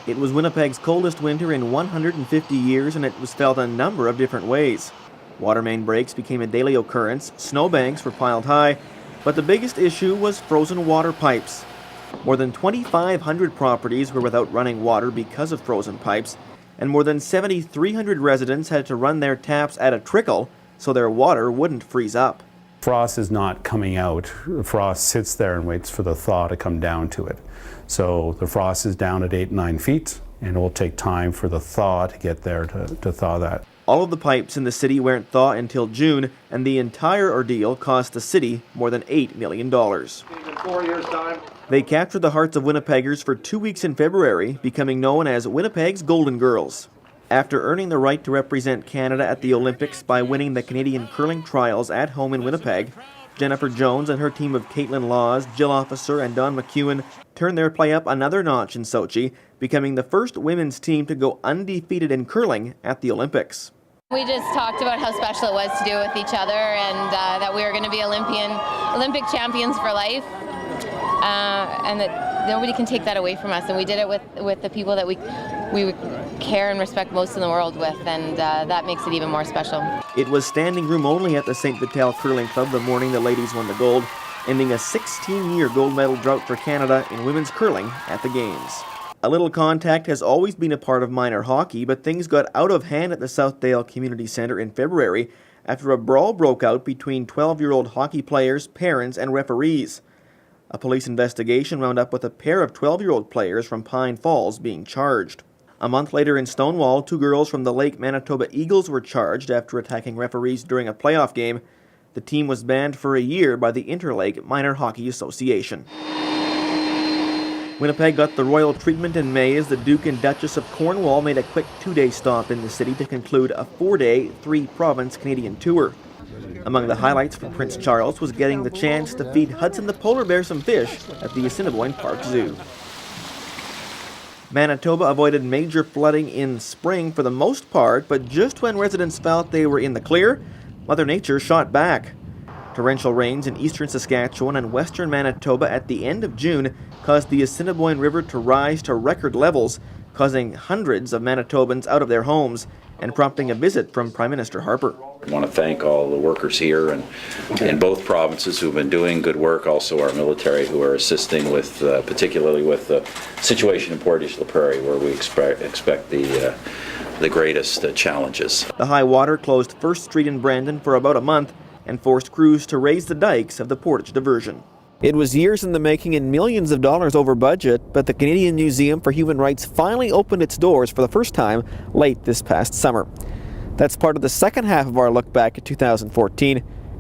It was Winnipeg's coldest winter in 150 years, and it was felt a number of different ways. Water main breaks became a daily occurrence, snowbanks were piled high, but the biggest issue was frozen water pipes. More than 2,500 properties were without running water because of frozen pipes, and more than 7,300 residents had to run their taps at a trickle so their water wouldn't freeze up. Frost is not coming out. Frost sits there and waits for the thaw to come down to it. So the frost is down at 8-9 feet, and it will take time for the thaw to get there to thaw that. All of the pipes in the city weren't thawed until June, and the entire ordeal cost the city more than $8 million. In 4 years' time. They captured the hearts of Winnipeggers for 2 weeks in February, becoming known as Winnipeg's Golden Girls. After earning the right to represent Canada at the Olympics by winning the Canadian curling trials at home in Winnipeg, Jennifer Jones and her team of Caitlin Laws, Jill Officer, and Dawn McEwen turned their play up another notch in Sochi, becoming the first women's team to go undefeated in curling at the Olympics. We just talked about how special it was to do it with each other, and that we were going to be Olympic champions for life, and that nobody can take that away from us. And we did it with the people that we care and respect most in the world with, and that makes it even more special. It was standing room only at the St. Vital Curling Club the morning the ladies won the gold, ending a 16-year gold medal drought for Canada in women's curling at the Games. A little contact has always been a part of minor hockey, but things got out of hand at the Southdale Community Centre in February after a brawl broke out between 12-year-old hockey players, parents, and referees. A police investigation wound up with a pair of 12-year-old players from Pine Falls being charged. A month later in Stonewall, 2 girls from the Lake Manitoba Eagles were charged after attacking referees during a playoff game. The team was banned for a year by the Interlake Minor Hockey Association. Winnipeg got the royal treatment in May as the Duke and Duchess of Cornwall made a quick 2-day stop in the city to conclude a 4-day, 3-province Canadian tour. Among the highlights for Prince Charles was getting the chance to feed Hudson the polar bear some fish at the Assiniboine Park Zoo. Manitoba avoided major flooding in spring for the most part, but just when residents felt they were in the clear, Mother Nature shot back. Torrential rains in eastern Saskatchewan and western Manitoba at the end of June caused the Assiniboine River to rise to record levels, causing hundreds of Manitobans out of their homes and prompting a visit from Prime Minister Harper. I want to thank all the workers here and in both provinces who have been doing good work, also our military who are assisting with, particularly with the situation in Portage la Prairie, where we expect the greatest challenges. The high water closed First Street in Brandon for about a month and forced crews to raise the dikes of the Portage diversion. It was years in the making and millions of dollars over budget, but the Canadian Museum for Human Rights finally opened its doors for the first time late this past summer. That's part of the second half of our look back at 2014.